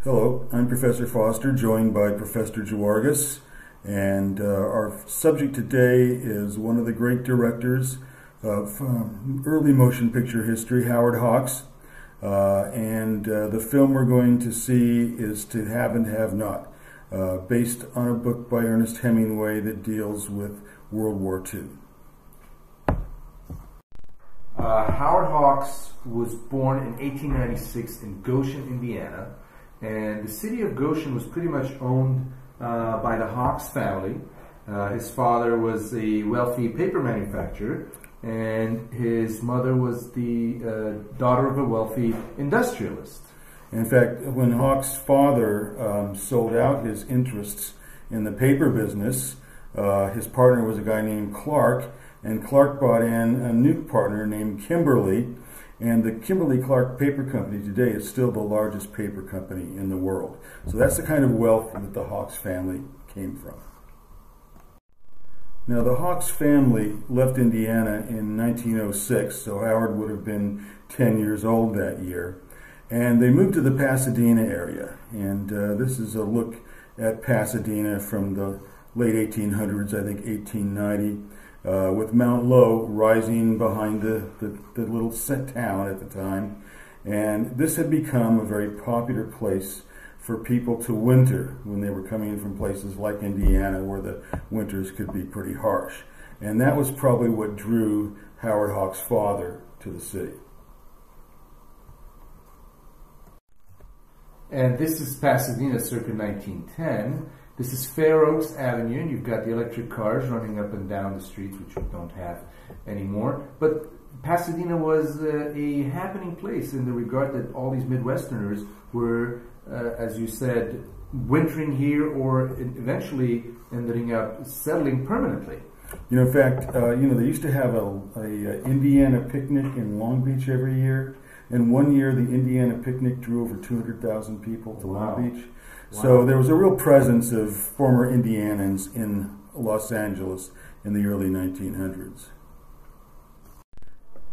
Hello, I'm Professor Foster, joined by Professor Jawargis, and our subject today is one of the great directors of early motion picture history, Howard Hawks, and the film we're going to see is To Have and Have Not, based on a book by Ernest Hemingway that deals with World War II. Howard Hawks was born in 1896 in Goshen, Indiana. And the city of Goshen was pretty much owned by the Hawks family. His father was a wealthy paper manufacturer, and his mother was the daughter of a wealthy industrialist. In fact, when Hawks' father sold out his interests in the paper business, his partner was a guy named Clark, and Clark brought in a new partner named Kimberly. And the Kimberly-Clark Paper Company today is still the largest paper company in the world. So that's the kind of wealth that the Hawks family came from. Now, the Hawks family left Indiana in 1906, so Howard would have been 10 years old that year. And they moved to the Pasadena area. And this is a look at Pasadena from the late 1800s, I think 1890. With Mount Low rising behind the little town at the time. And this had become a very popular place for people to winter when they were coming in from places like Indiana, where the winters could be pretty harsh. And that was probably what drew Howard Hawks' father to the city. And this is Pasadena circa 1910. This is Fair Oaks Avenue, and you've got the electric cars running up and down the streets, which we don't have anymore. But Pasadena was a happening place in the regard that all these Midwesterners were, as you said, wintering here or eventually ending up settling permanently. You know, in fact, they used to have a Indiana picnic in Long Beach every year. And one year, the Indiana picnic drew over 200,000 people to Long Beach. Wow. So there was a real presence of former Indianans in Los Angeles in the early 1900s.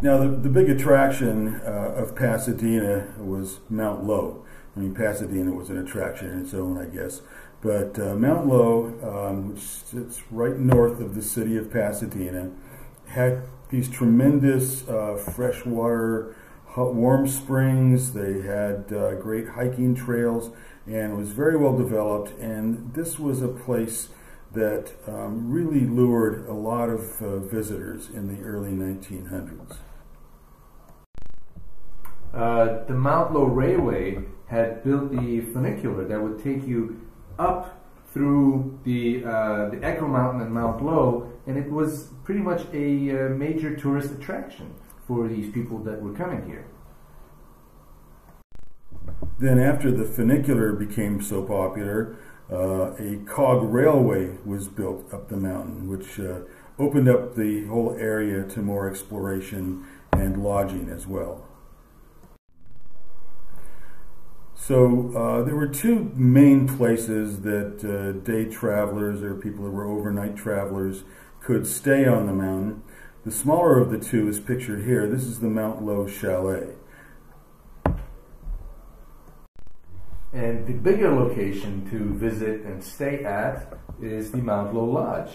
Now, the big attraction of Pasadena was Mount Low. I mean, Pasadena was an attraction in its own, I guess. But Mount Low, which sits right north of the city of Pasadena, had these tremendous freshwater warm springs. They had great hiking trails, and it was very well developed. And this was a place that really lured a lot of visitors in the early 1900s. The Mount Low Railway had built the funicular that would take you up through the Echo Mountain and Mount Low, and it was pretty much a major tourist attraction for these people that were coming here. Then after the funicular became so popular, a cog railway was built up the mountain, which opened up the whole area to more exploration and lodging as well. So there were two main places that day travelers or people who were overnight travelers could stay on the mountain. The smaller of the two is pictured here. This is the Mount Low Chalet. And the bigger location to visit and stay at is the Mount Low Lodge.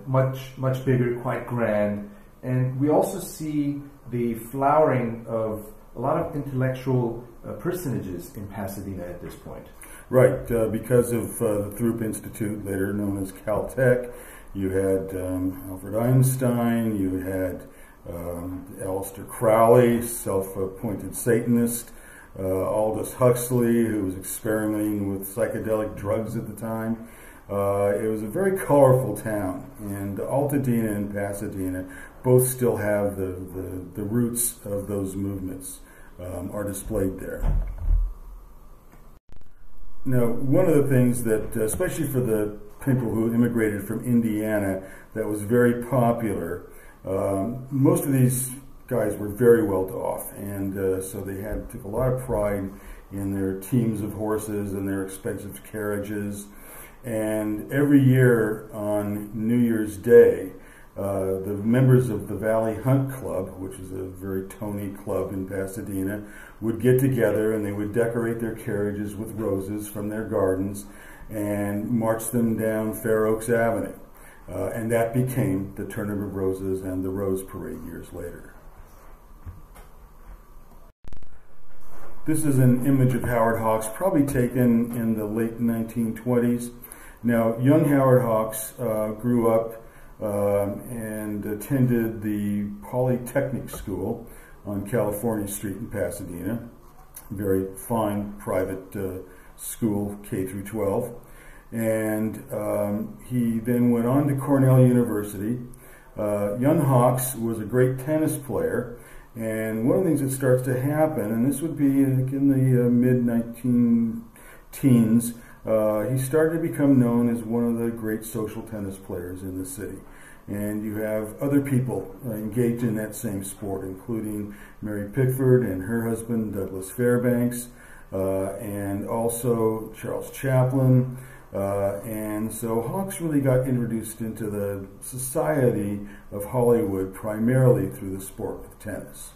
Much bigger, quite grand. And we also see the flowering of a lot of intellectual personages in Pasadena at this point. Right, because of the Throop Institute, later known as Caltech. You had Albert Einstein, you had Aleister Crowley, self-appointed Satanist, Aldous Huxley, who was experimenting with psychedelic drugs at the time. It was a very colorful town, and Altadena and Pasadena both still have the roots of those movements are displayed there. Now, one of the things that, especially for the people who immigrated from Indiana, that was very popular, most of these guys were very well off, and so they took a lot of pride in their teams of horses and their expensive carriages. And every year on New Year's Day, The members of the Valley Hunt Club, which is a very Tony club in Pasadena, would get together and they would decorate their carriages with roses from their gardens and march them down Fair Oaks Avenue. And that became the Tournament of Roses and the Rose Parade years later. This is an image of Howard Hawks, probably taken in the late 1920s. Now, young Howard Hawks grew up and attended the Polytechnic School on California Street in Pasadena. Very fine private school, K through 12. And he then went on to Cornell University. Young Hawks was a great tennis player. And one of the things that starts to happen, and this would be in the mid-19-teens, he started to become known as one of the great social tennis players in the city. And you have other people engaged in that same sport, including Mary Pickford and her husband, Douglas Fairbanks, and also Charles Chaplin. And so Hawks really got introduced into the society of Hollywood primarily through the sport of tennis.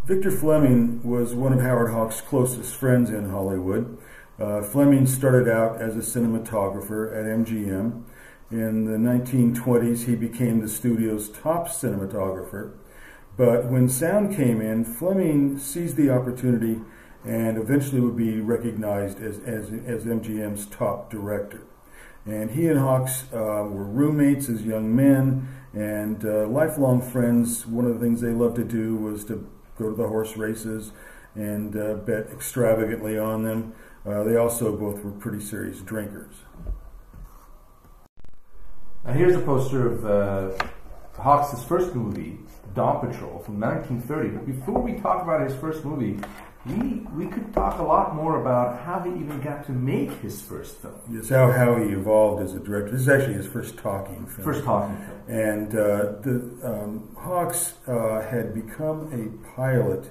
Victor Fleming was one of Howard Hawks' closest friends in Hollywood. Fleming started out as a cinematographer at MGM. In the 1920s, he became the studio's top cinematographer. But when sound came in, Fleming seized the opportunity and eventually would be recognized as MGM's top director. And he and Hawks were roommates as young men and lifelong friends. One of the things they loved to do was to go to the horse races and bet extravagantly on them. They also both were pretty serious drinkers. Now here's a poster of Hawks' first movie, Dawn Patrol, from 1930. But before we talk about his first movie, we could talk a lot more about how he even got to make his first film. Yes, how he evolved as a director. This is actually his first talking film. First talking film. And Hawks had become a pilot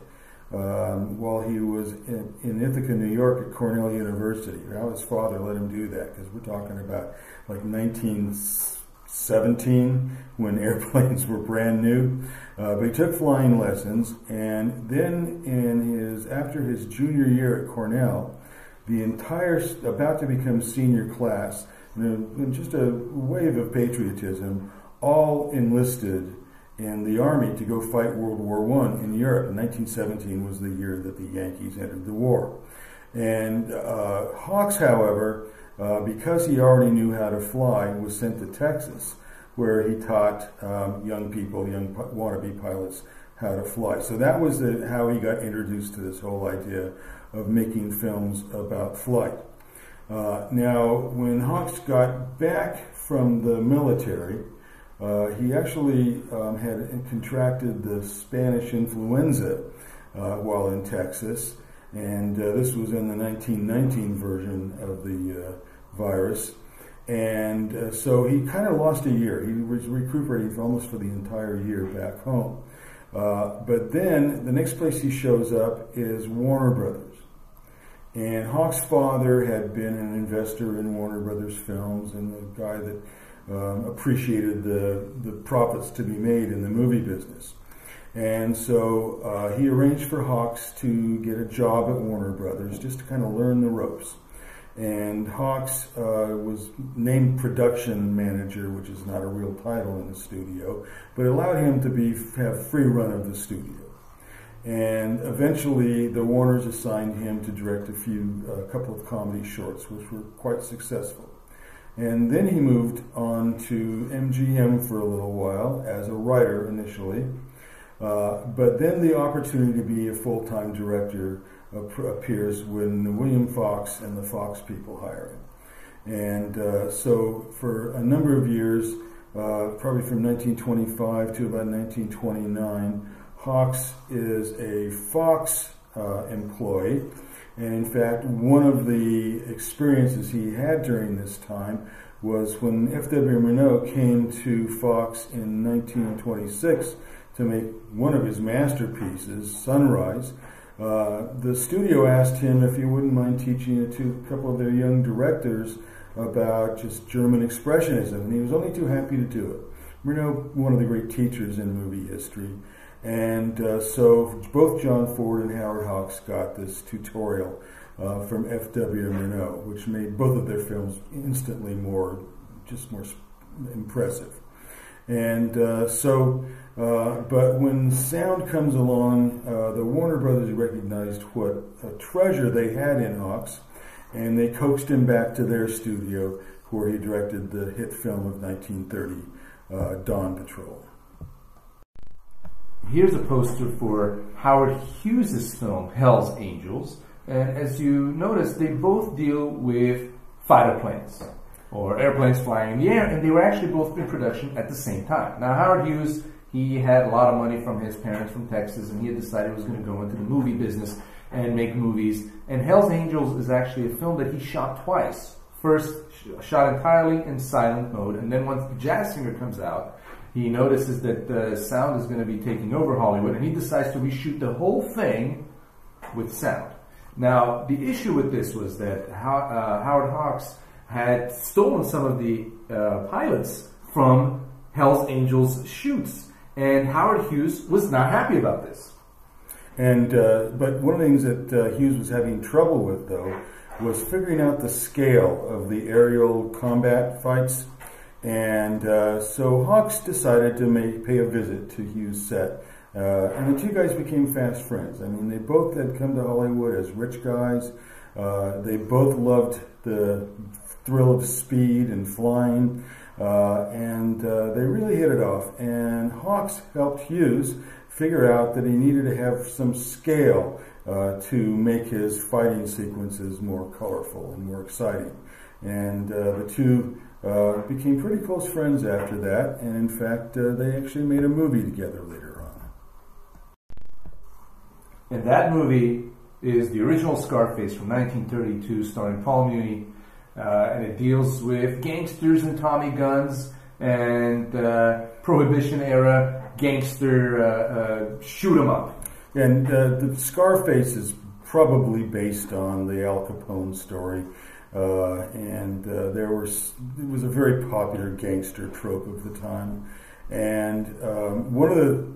while he was in Ithaca, New York at Cornell University. Well, his father let him do that because we're talking about like 1917 when airplanes were brand new. But he took flying lessons, and then after his junior year at Cornell, the entire about to become senior class, in just a wave of patriotism, all enlisted in the army to go fight World War I in Europe. And 1917 was the year that the Yankees entered the war. And Hawks, however, because he already knew how to fly, was sent to Texas, where he taught young people, young wannabe pilots, how to fly. So that was how he got introduced to this whole idea of making films about flight. Now, when Hawks got back from the military, he actually had contracted the Spanish influenza while in Texas, and this was in the 1919 version of the virus. And so he kind of lost a year. He was recuperating almost for the entire year back home. But then the next place he shows up is Warner Brothers. And Hawks' father had been an investor in Warner Brothers films and a guy that appreciated the profits to be made in the movie business. And so he arranged for Hawks to get a job at Warner Brothers just to kind of learn the ropes. And Hawks was named production manager, which is not a real title in the studio, but it allowed him to have free run of the studio. And eventually, the Warners assigned him to direct a couple of comedy shorts, which were quite successful. And then he moved on to MGM for a little while as a writer initially, but then the opportunity to be a full-time director appears when William Fox and the Fox people hire him. And so for a number of years, probably from 1925 to about 1929, Hawks is a Fox employee. And in fact, one of the experiences he had during this time was when F.W. Murnau came to Fox in 1926 to make one of his masterpieces, Sunrise. The studio asked him if he wouldn't mind teaching it to a couple of their young directors about just German expressionism, and he was only too happy to do it. Murnau, one of the great teachers in movie history, and so both John Ford and Howard Hawks got this tutorial from F.W. Murnau, which made both of their films instantly more impressive. And but when sound comes along, the Warner Brothers recognized what a treasure they had in Hawks, and they coaxed him back to their studio, where he directed the hit film of 1930, Dawn Patrol. Here's a poster for Howard Hughes' film, Hell's Angels. And as you notice, they both deal with fighter planes, or airplanes flying in the air, and they were actually both in production at the same time. Now, Howard Hughes, he had a lot of money from his parents from Texas, and he had decided he was going to go into the movie business and make movies. And Hell's Angels is actually a film that he shot twice. First, shot entirely in silent mode, and then once The Jazz Singer comes out, he notices that the sound is going to be taking over Hollywood, and he decides to reshoot the whole thing with sound. Now, the issue with this was that Howard Hawks had stolen some of the pilots from Hell's Angels shoots, and Howard Hughes was not happy about this. And but one of the things that Hughes was having trouble with, though, was figuring out the scale of the aerial combat fights. And so Hawks decided to pay a visit to Hughes' set. And the two guys became fast friends. I mean, they both had come to Hollywood as rich guys. They both loved the thrill of speed and flying. And they really hit it off. And Hawks helped Hughes figure out that he needed to have some scale to make his fighting sequences more colorful and more exciting. And the two became pretty close friends after that, and in fact, they actually made a movie together later on. And that movie is the original Scarface from 1932, starring Paul Muni, and it deals with gangsters and Tommy guns and Prohibition-era gangster shoot 'em up. And the Scarface is probably based on the Al Capone story. It was a very popular gangster trope of the time. And one of the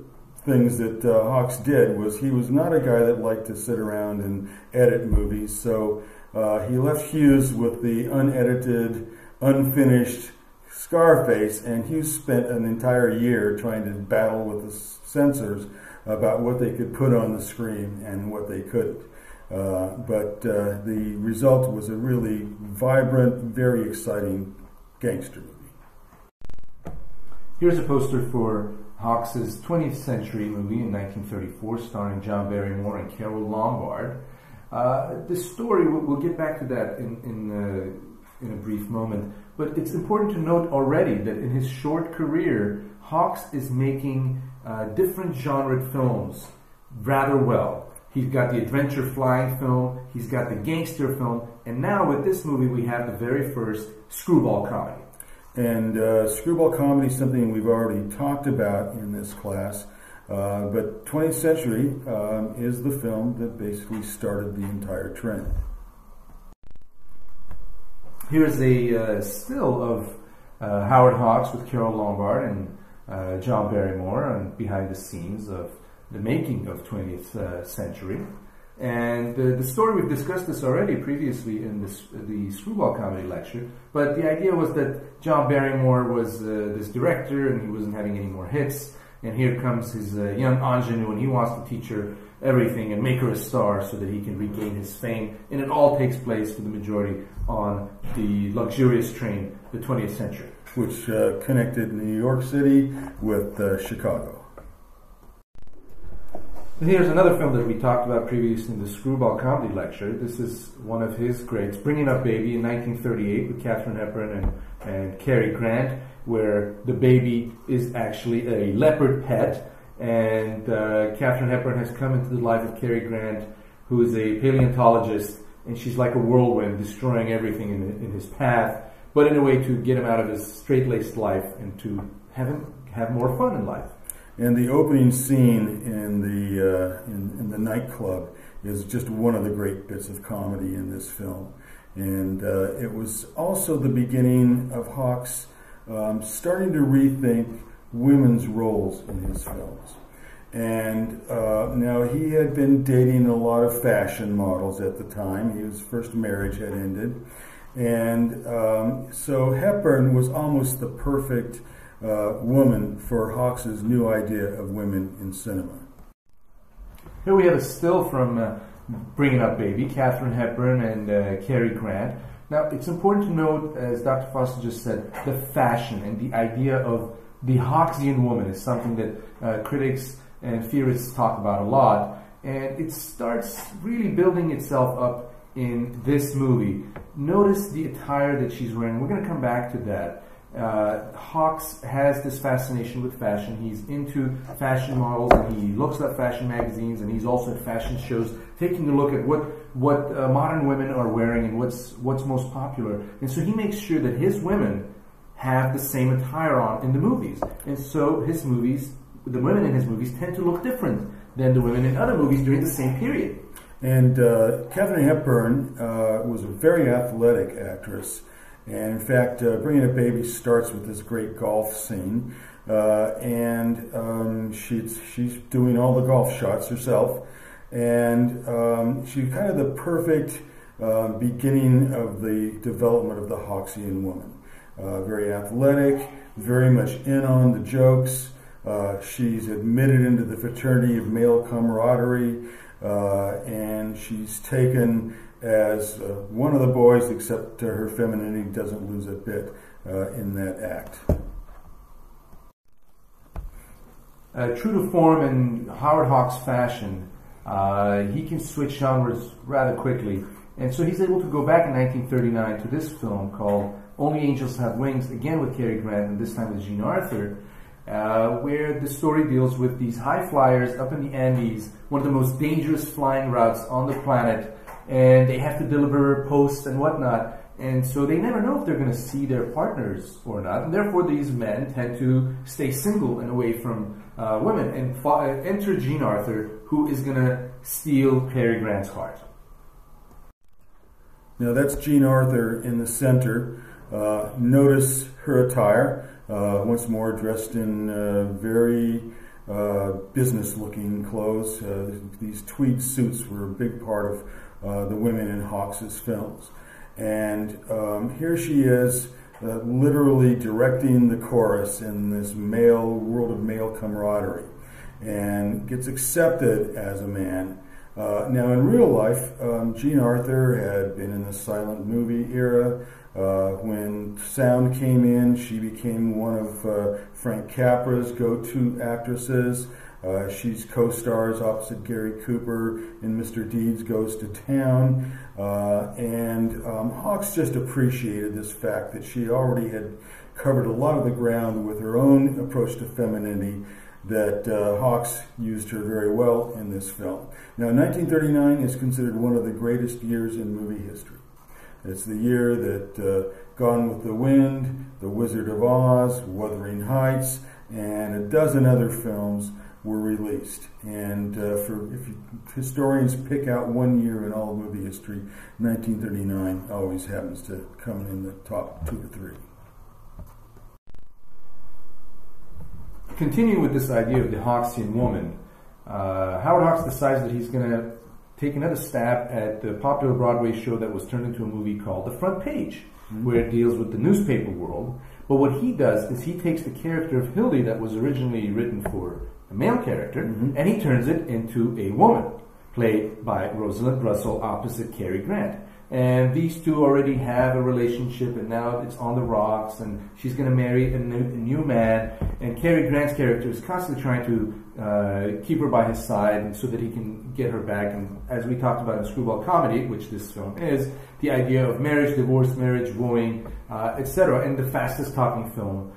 things that Hawks did was he was not a guy that liked to sit around and edit movies, so he left Hughes with the unedited, unfinished Scarface, and Hughes spent an entire year trying to battle with the censors about what they could put on the screen and what they couldn't. But the result was a really vibrant, very exciting gangster movie. Here's a poster for Hawks' 20th Century movie in 1934, starring John Barrymore and Carole Lombard. The story, we'll get back to that in a brief moment, but it's important to note already that in his short career, Hawks is making different genre films rather well. He's got the adventure flying film, he's got the gangster film, and now with this movie we have the very first screwball comedy. And screwball comedy is something we've already talked about in this class, but 20th Century is the film that basically started the entire trend. Here's a still of Howard Hawks with Carole Lombard and John Barrymore and behind the scenes of the making of 20th Century. And the story, we've discussed this already previously in the screwball comedy lecture, but the idea was that John Barrymore was this director and he wasn't having any more hits, and here comes his young ingenue and he wants to teach her everything and make her a star so that he can regain his fame, and it all takes place for the majority on the luxurious train, the 20th Century. Which connected New York City with Chicago. And here's another film that we talked about previously in the screwball comedy lecture. This is one of his greats, Bringing Up Baby in 1938 with Katharine Hepburn and Cary Grant, where the baby is actually a leopard pet, and Katharine Hepburn has come into the life of Cary Grant, who is a paleontologist, and she's like a whirlwind, destroying everything in his path, but in a way to get him out of his straight-laced life and to have him have more fun in life. And the opening scene in the nightclub is just one of the great bits of comedy in this film. And it was also the beginning of Hawks starting to rethink women's roles in his films. And now he had been dating a lot of fashion models at the time. His first marriage had ended. And so Hepburn was almost the perfect woman for Hawks's new idea of women in cinema. Here we have a still from Bringing Up Baby, Katharine Hepburn and Cary Grant. Now, it's important to note, as Dr. Foster just said, the fashion and the idea of the Hawksian woman is something that critics and theorists talk about a lot. And it starts really building itself up in this movie. Notice the attire that she's wearing. We're going to come back to that. Hawks has this fascination with fashion. He's into fashion models, and he looks at fashion magazines, and he's also at fashion shows, taking a look at what modern women are wearing and what's most popular. And so he makes sure that his women have the same attire on in the movies. And so his movies, the women in his movies, tend to look different than the women in other movies during the same period. And Katharine Hepburn was a very athletic actress. And in fact, Bringing Up Baby starts with this great golf scene. She's doing all the golf shots herself. And she's kind of the perfect beginning of the development of the Hawksian woman. Very athletic, very much in on the jokes. She's admitted into the fraternity of male camaraderie. And she's taken as one of the boys, except her femininity doesn't lose a bit in that act. True to form in Howard Hawks' fashion, he can switch genres rather quickly. And so he's able to go back in 1939 to this film called Only Angels Have Wings, again with Cary Grant, and this time with Jean Arthur, where the story deals with these high flyers up in the Andes, one of the most dangerous flying routes on the planet, and they have to deliver posts and whatnot, and so they never know if they're going to see their partners or not, and therefore these men tend to stay single and away from women, and enter Jean Arthur, who is going to steal Cary Grant's heart. Now that's Jean Arthur in the center. Notice her attire, once more dressed in very business-looking clothes. These tweed suits were a big part of the women in Hawks's films. And here she is, literally directing the chorus in this world of male camaraderie, and gets accepted as a man. Now in real life, Jean Arthur had been in the silent movie era. When sound came in, she became one of Frank Capra's go-to actresses. She's co-stars opposite Gary Cooper in Mr. Deeds Goes to Town. Hawks just appreciated this fact that she already had covered a lot of the ground with her own approach to femininity, that Hawks used her very well in this film. Now, 1939 is considered one of the greatest years in movie history. It's the year that Gone with the Wind, The Wizard of Oz, Wuthering Heights, and a dozen other films were released. And if historians pick out one year in all of movie history, 1939 always happens to come in the top 2 or 3. Continuing with this idea of the Hawksian woman, Howard Hawks decides that he's going to take another stab at the popular Broadway show that was turned into a movie called The Front Page, where it deals with the newspaper world. But what he does is he takes the character of Hildy that was originally written for a male character, and he turns it into a woman, played by Rosalind Russell opposite Cary Grant. And these two already have a relationship, and now it's on the rocks, and she's going to marry a new man, and Cary Grant's character is constantly trying to keep her by his side so that he can get her back. And as we talked about in Screwball Comedy, which this film is, the idea of marriage, divorce, marriage, wooing, etc., and the fastest talking film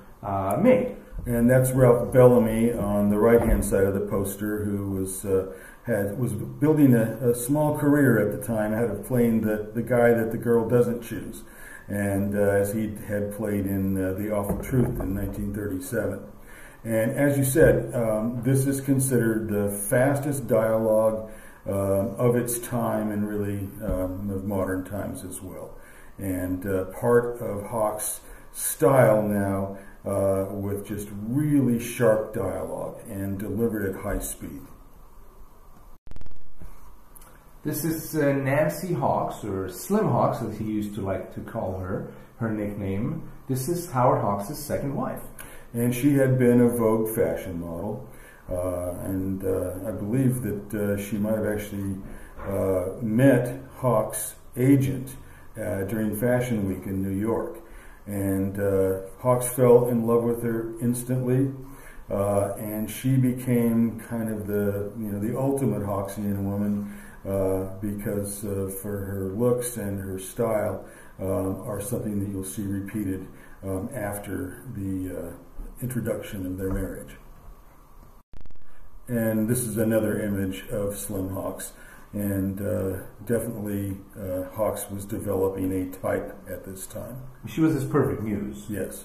made. And that's Ralph Bellamy on the right-hand side of the poster, who was building a small career at the time, out of playing the guy that the girl doesn't choose, and as he had played in The Awful Truth in 1937. And as you said, this is considered the fastest dialogue of its time, and really of modern times as well. and part of Hawks' style now with just really sharp dialogue and delivered at high speed. This is Nancy Hawks, or Slim Hawks as he used to like to call her, her nickname. This is Howard Hawks' second wife. And she had been a Vogue fashion model, and I believe that she might have actually met Hawks' agent during Fashion Week in New York. And Hawks fell in love with her instantly, and she became kind of the ultimate Hawksian woman because for her looks and her style are something that you'll see repeated after the introduction of their marriage. And this is another image of Slim Hawks, and definitely Hawks was developing a type at this time. She was his perfect muse. Yes.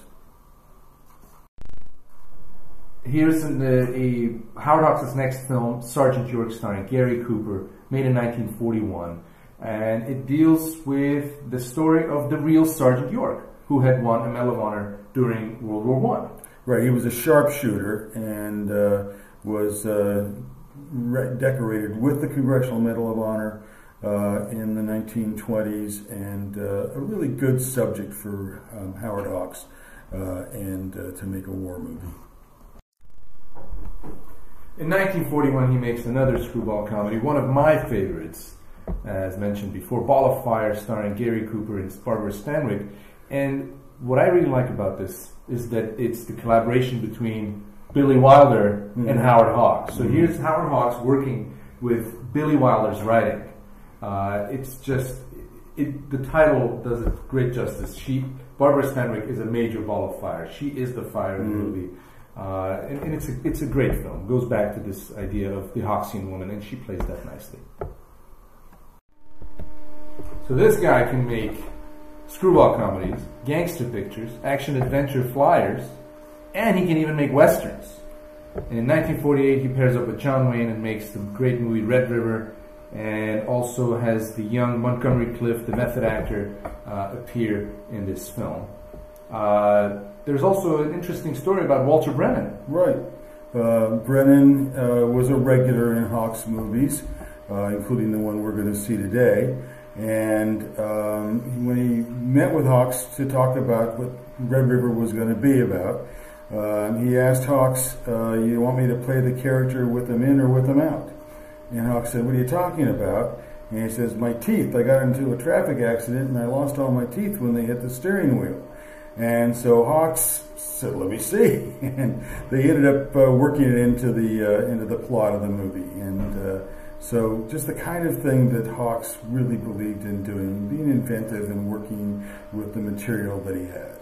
Here's Howard Hawks' next film, Sergeant York, starring Gary Cooper, made in 1941. And it deals with the story of the real Sergeant York, who had won a Medal of Honor during World War I. Right, he was a sharpshooter and was decorated with the Congressional Medal of Honor in the 1920s, and a really good subject for Howard Hawks and to make a war movie. In 1941, he makes another screwball comedy, one of my favorites, as mentioned before, Ball of Fire, starring Gary Cooper and Barbara Stanwyck. And what I really like about this is that it's the collaboration between Billy Wilder and Howard Hawks. So here's Howard Hawks working with Billy Wilder's writing. It's just, the title does it great justice. Barbara Stanwyck is a major ball of fire. She is the fire in the movie. And it's a great film. It goes back to this idea of the Hawksian woman, and she plays that nicely. So this guy can make screwball comedies, gangster pictures, action-adventure flyers, and he can even make westerns. And in 1948, he pairs up with John Wayne and makes the great movie Red River, and also has the young Montgomery Clift, the method actor, appear in this film. There's also an interesting story about Walter Brennan. Right. Brennan was a regular in Hawks movies, including the one we're going to see today. And when he met with Hawks to talk about what Red River was going to be about, he asked Hawks, you want me to play the character with them in or with them out? And Hawks said, what are you talking about? And he says, my teeth. I got into a traffic accident and I lost all my teeth when they hit the steering wheel. And so Hawks said, let me see. And they ended up working it into the plot of the movie. And so just the kind of thing that Hawks really believed in doing, being inventive and working with the material that he had.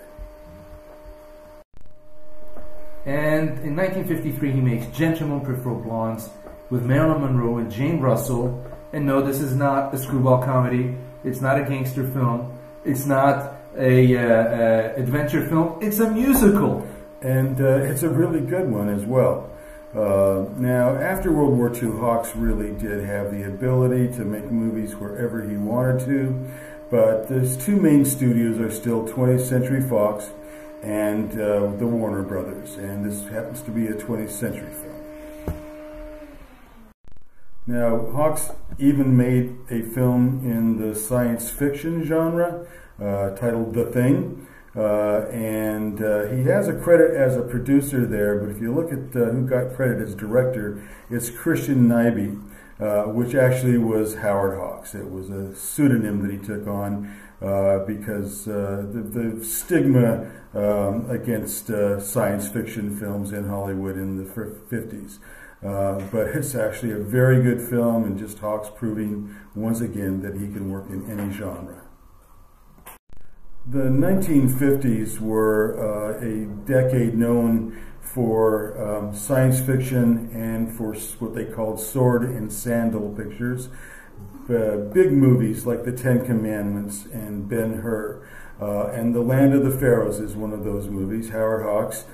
And in 1953, he makes Gentlemen Prefer Blondes with Marilyn Monroe and Jane Russell. And no, this is not a screwball comedy. It's not a gangster film. It's not a adventure film. It's a musical. And it's a really good one as well. Now, after World War II, Hawks really did have the ability to make movies wherever he wanted to, but his two main studios are still 20th Century Fox and the Warner Brothers, and this happens to be a 20th Century film. Now, Hawks even made a film in the science fiction genre titled The Thing. And he has a credit as a producer there, but if you look at who got credit as director, it's Christian Nyby, which actually was Howard Hawks. It was a pseudonym that he took on because the stigma against science fiction films in Hollywood in the 50s. But it's actually a very good film, and just Hawks proving once again that he can work in any genre. The 1950s were a decade known for science fiction and for what they called sword and sandal pictures. Big movies like The Ten Commandments and Ben-Hur. And The Land of the Pharaohs is one of those movies. Howard Hawks,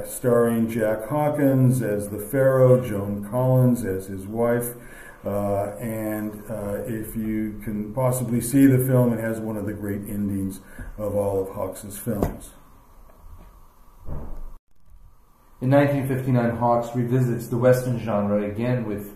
starring Jack Hawkins as the Pharaoh, Joan Collins as his wife. If you can possibly see the film, it has one of the great endings of all of Hawks's films. In 1959, Hawks revisits the Western genre again with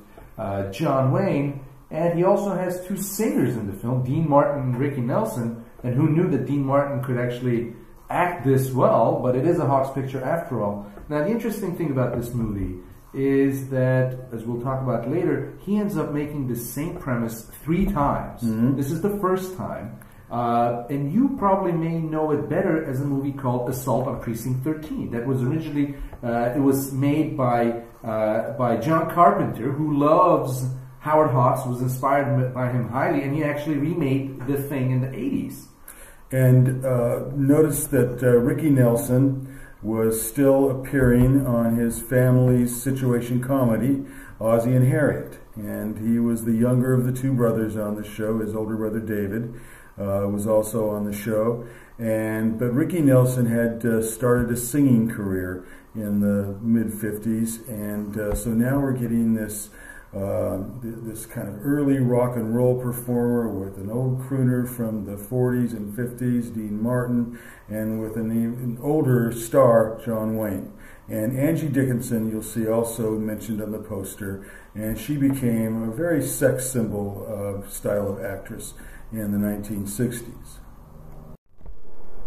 John Wayne, and he also has two singers in the film, Dean Martin and Ricky Nelson. And who knew that Dean Martin could actually act this well? But it is a Hawks picture after all. Now, the interesting thing about this movie is that, as we'll talk about later, he ends up making the same premise 3 times. Mm-hmm. This is the first time. And you probably may know it better as a movie called Assault on Precinct 13. That was originally, it was made by John Carpenter, who loves Howard Hawks, was inspired by him highly, and he actually remade the thing in the 80s. And notice that Ricky Nelson was still appearing on his family's situation comedy, Ozzie and Harriet. And he was the younger of the 2 brothers on the show. His older brother David was also on the show. But Ricky Nelson had started a singing career in the mid-50s. And so now we're getting this kind of early rock and roll performer with an old crooner from the 40s and 50s, Dean Martin, and with an older star, John Wayne. And Angie Dickinson, you'll see also mentioned on the poster, and she became a very sex symbol style of actress in the 1960s.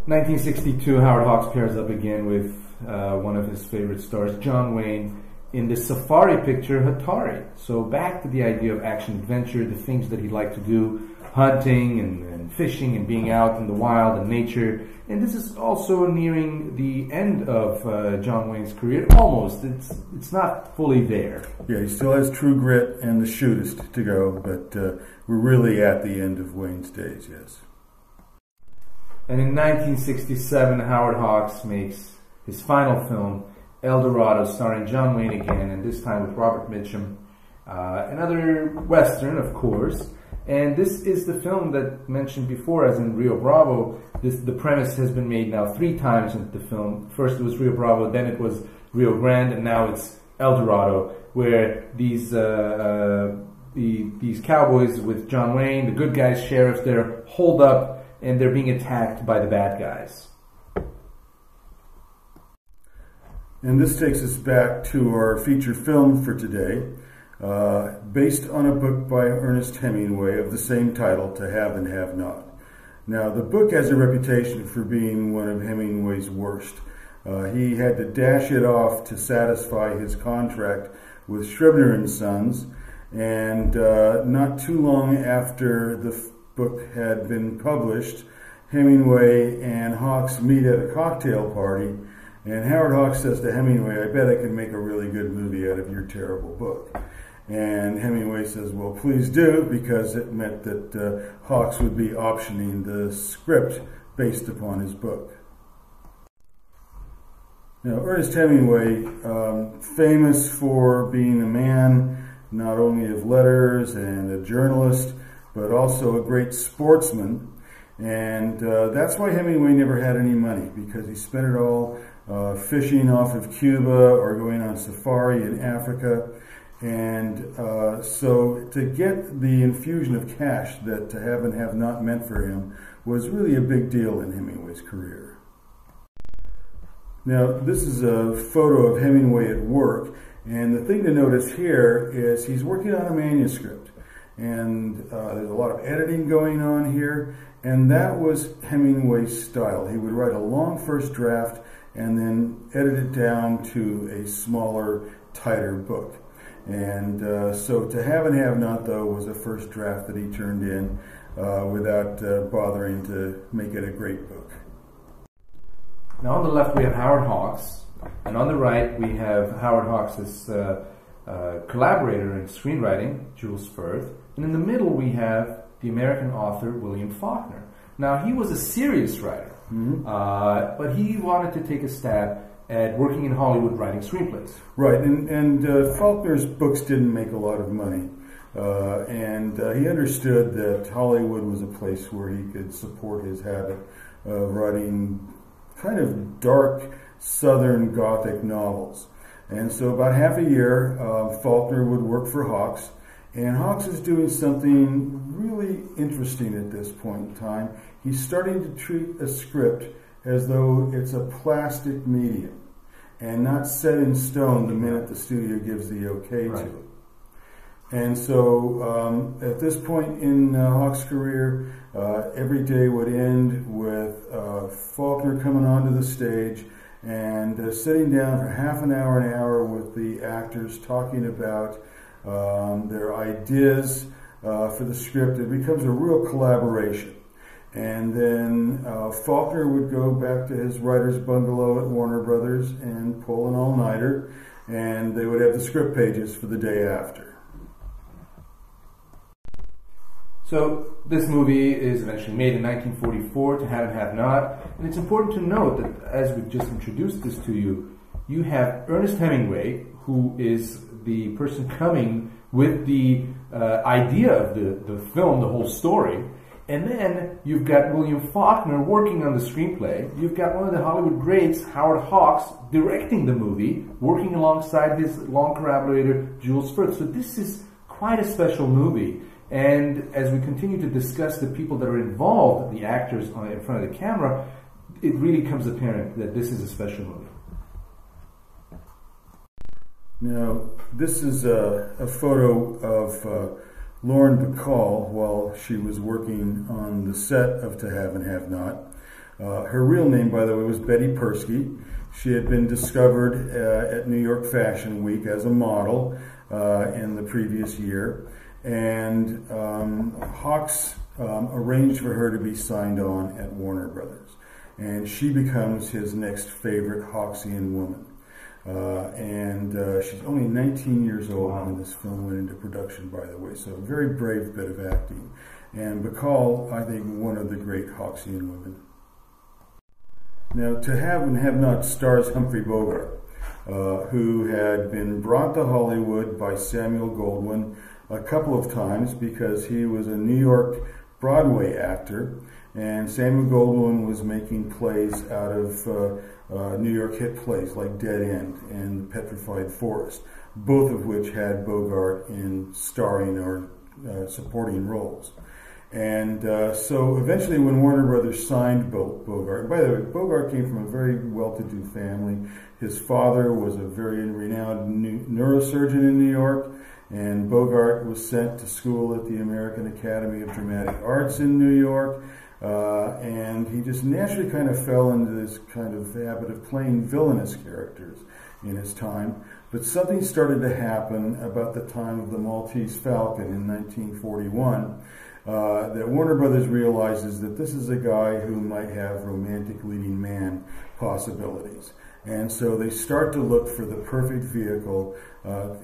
1962, Howard Hawks pairs up again with one of his favorite stars, John Wayne, in the safari picture Hatari. So back to the idea of action-adventure, the things that he liked to do, hunting and fishing and being out in the wild and nature. And this is also nearing the end of John Wayne's career. Almost. It's not fully there. Yeah, he still has True Grit and The Shootist to go, but we're really at the end of Wayne's days, yes. And in 1967, Howard Hawks makes his final film, El Dorado, starring John Wayne again, and this time with Robert Mitchum. Another Western, of course. And this is the film that mentioned before, as in Rio Bravo. The premise has been made now 3 times in the film. First it was Rio Bravo, then it was Rio Grande, and now it's El Dorado, where these cowboys with John Wayne, the good guys, sheriffs, they're holed up and they're being attacked by the bad guys. And this takes us back to our feature film for today, based on a book by Ernest Hemingway of the same title, To Have and Have Not. Now, the book has a reputation for being one of Hemingway's worst. He had to dash it off to satisfy his contract with Scribner and Sons, and not too long after the book had been published, Hemingway and Hawks meet at a cocktail party. And Howard Hawks says to Hemingway, I bet I can make a really good movie out of your terrible book. And Hemingway says, well, please do, because it meant that Hawks would be optioning the script based upon his book. Now, Ernest Hemingway, famous for being a man not only of letters and a journalist, but also a great sportsman. And that's why Hemingway never had any money, because he spent it all fishing off of Cuba or going on safari in Africa. And so to get the infusion of cash that To Have and Have Not meant for him was really a big deal in Hemingway's career. Now, this is a photo of Hemingway at work, and the thing to notice here is he's working on a manuscript, and there's a lot of editing going on here, and that was Hemingway's style. He would write a long first draft and then edit it down to a smaller, tighter book. And so To Have and Have Not, though, was a first draft that he turned in without bothering to make it a great book. Now on the left we have Howard Hawks, and on the right we have Howard Hawks' collaborator in screenwriting, Jules Firth, and in the middle we have the American author William Faulkner. Now he was a serious writer, but he wanted to take a stab at working in Hollywood writing screenplays. Right, and Faulkner's books didn't make a lot of money, and he understood that Hollywood was a place where he could support his habit of writing kind of dark Southern Gothic novels. And so about half a year, Faulkner would work for Hawks, And Hawks is doing something really interesting at this point in time. He's starting to treat a script as though it's a plastic medium and not set in stone the minute the studio gives the okay to it. And so at this point in Hawks' career, every day would end with Faulkner coming onto the stage and sitting down for half an hour with the actors talking about their ideas for the script. It becomes a real collaboration. And then Faulkner would go back to his writer's bungalow at Warner Brothers and pull an all-nighter, and they would have the script pages for the day after. So this movie is eventually made in 1944, To Have and Have Not. And it's important to note that as we've just introduced this to you, you have Ernest Hemingway, who is the person coming with the idea of the film, the whole story. And then you've got William Faulkner working on the screenplay. You've got one of the Hollywood greats, Howard Hawks, directing the movie, working alongside his long collaborator, Jules Firth. So this is quite a special movie. And as we continue to discuss the people that are involved, the actors in front of the camera, it really comes apparent that this is a special movie. Now, this is a photo of Lauren Bacall while she was working on the set of To Have and Have Not. Her real name, by the way, was Betty Persky. She had been discovered at New York Fashion Week as a model in the previous year. And Hawks arranged for her to be signed on at Warner Brothers. And she becomes his next favorite Hawksian woman. She's only 19 years old when this film went into production, by the way. So a very brave bit of acting. And Bacall, I think, one of the great Hawksian women. Now, To Have and Have Not stars Humphrey Bogart, who had been brought to Hollywood by Samuel Goldwyn a couple of times because he was a New York Broadway actor, and Samuel Goldwyn was making plays out of New York hit plays like Dead End and Petrified Forest, both of which had Bogart in starring or supporting roles. And so eventually when Warner Brothers signed Bogart, by the way, Bogart came from a very well-to-do family. His father was a very renowned neurosurgeon in New York, and Bogart was sent to school at the American Academy of Dramatic Arts in New York, and he just naturally kind of fell into this kind of habit of playing villainous characters in his time. But something started to happen about the time of The Maltese Falcon in 1941, that Warner Brothers realizes that this is a guy who might have romantic leading man possibilities. And so they start to look for the perfect vehicle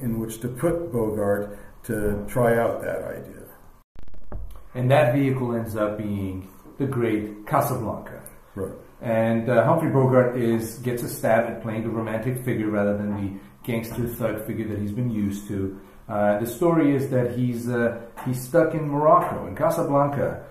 in which to put Bogart to try out that idea. And that vehicle ends up being the great Casablanca. Right. And Humphrey Bogart gets a stab at playing the romantic figure rather than the gangster thug figure that he's been used to. The story is that he's stuck in Morocco, in Casablanca,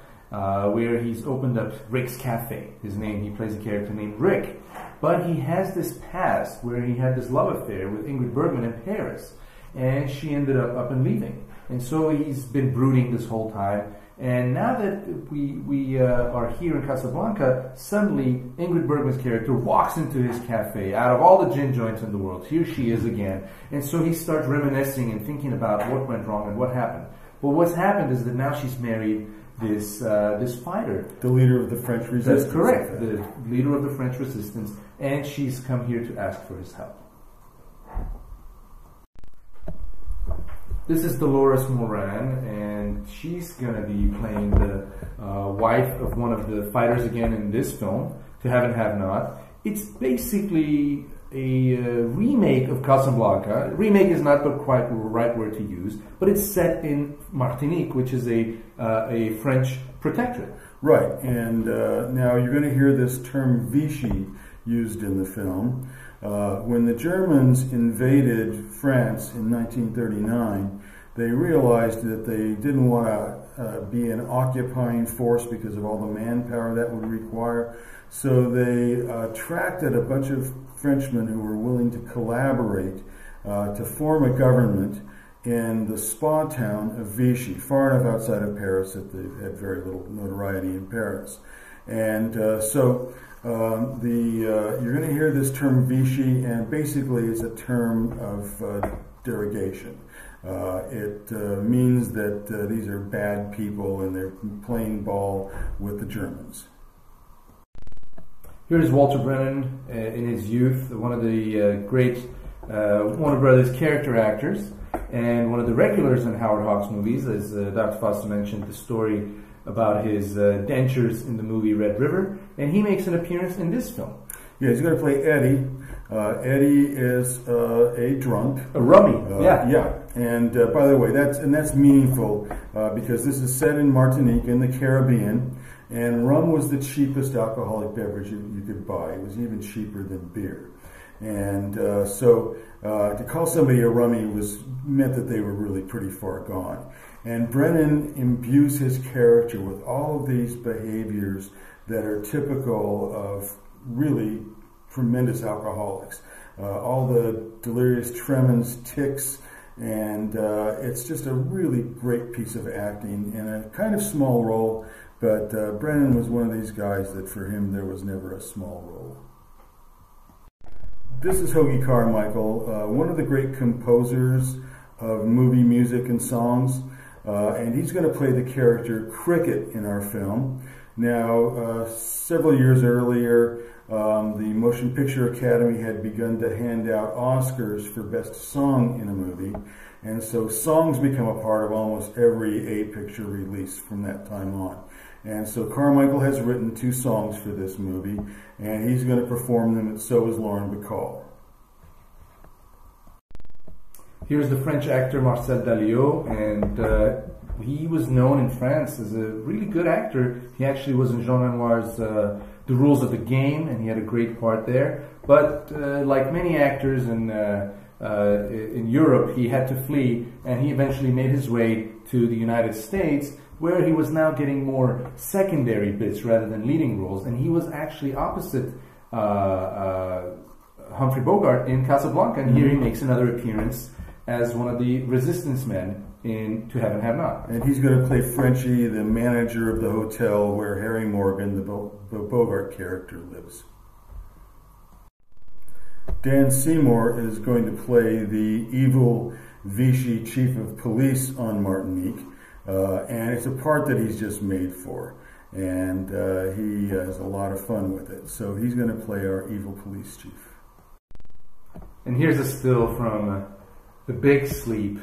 where he's opened up Rick's Cafe. He plays a character named Rick. But he has this past where he had this love affair with Ingrid Bergman in Paris, and she ended up and leaving. And so he's been brooding this whole time. And now that we are here in Casablanca, suddenly Ingrid Bergman's character walks into his cafe. Out of all the gin joints in the world, here she is again. And so he starts reminiscing and thinking about what went wrong and what happened. Well, what's happened is that now she's married this fighter. The leader of the French resistance. That's correct, the leader of the French resistance. And she's come here to ask for his help. This is Dolores Moran, and she's going to be playing the wife of one of the fighters again in this film, To Have and Have Not. It's basically a remake of Casablanca. Remake is not quite the right word to use, but it's set in Martinique, which is a French protectorate. Right, and now you're going to hear this term Vichy used in the film. When the Germans invaded France in 1939, they realized that they didn't want to be an occupying force because of all the manpower that would require. So they attracted a bunch of Frenchmen who were willing to collaborate to form a government in the spa town of Vichy, far enough outside of Paris that they had very little notoriety in Paris. And you're going to hear this term Vichy, and basically it's a term of derogation. It means that these are bad people and they're playing ball with the Germans. Here's Walter Brennan in his youth, one of the great Warner Brothers character actors, and one of the regulars in Howard Hawks movies, as Dr. Foster mentioned, the story about his dentures in the movie Red River, and he makes an appearance in this film. Yeah, he's going to play Eddie. Eddie is a drunk. A rummy, yeah. Yeah, and by the way, that's meaningful because this is set in Martinique in the Caribbean, and rum was the cheapest alcoholic beverage you could buy. It was even cheaper than beer. And so to call somebody a rummy meant that they were really pretty far gone. And Brennan imbues his character with all of these behaviors that are typical of really tremendous alcoholics. All the delirious tremens, tics, and it's just a really great piece of acting in a kind of small role, but Brennan was one of these guys that for him there was never a small role. This is Hoagy Carmichael, one of the great composers of movie music and songs, and he's going to play the character Cricket in our film. Now, several years earlier, the Motion Picture Academy had begun to hand out Oscars for Best Song in a Movie, and so songs become a part of almost every A-picture release from that time on. And so Carmichael has written 2 songs for this movie, and he's going to perform them, and so is Lauren Bacall. Here's the French actor Marcel Dalio, and he was known in France as a really good actor. He actually was in Jean Renoir's The Rules of the Game, and he had a great part there. But like many actors in Europe, he had to flee, and he eventually made his way to the United States, where he was now getting more secondary bits rather than leading roles. And he was actually opposite Humphrey Bogart in Casablanca, and here he makes another appearance as one of the resistance men in To Have and Have Not. And he's going to play Frenchie, the manager of the hotel where Harry Morgan, the Bogart character, lives. Dan Seymour is going to play the evil Vichy chief of police on Martinique, and it's a part that he's just made for, and he has a lot of fun with it. So he's going to play our evil police chief. And here's a still from The Big Sleep,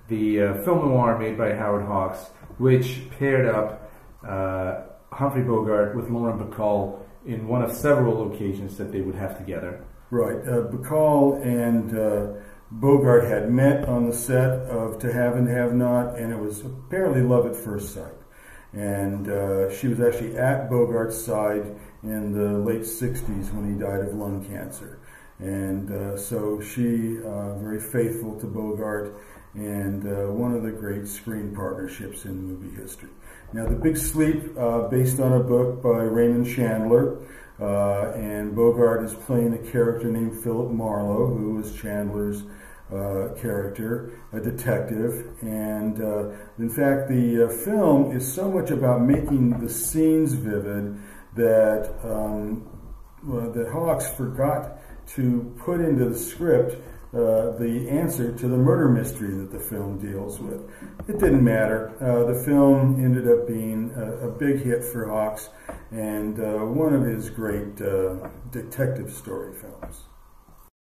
the film noir made by Howard Hawks, which paired up Humphrey Bogart with Lauren Bacall in one of several occasions that they would have together. Right. Bacall and Bogart had met on the set of To Have and Have Not, and it was apparently love at first sight. And she was actually at Bogart's side in the late 60s when he died of lung cancer. And so she, very faithful to Bogart, and one of the great screen partnerships in movie history. Now, The Big Sleep, based on a book by Raymond Chandler, and Bogart is playing a character named Philip Marlowe, who was Chandler's character, a detective. And in fact, the film is so much about making the scenes vivid that, that Hawks forgot to put into the script the answer to the murder mystery that the film deals with. It didn't matter. The film ended up being a big hit for Hawks and one of his great detective story films.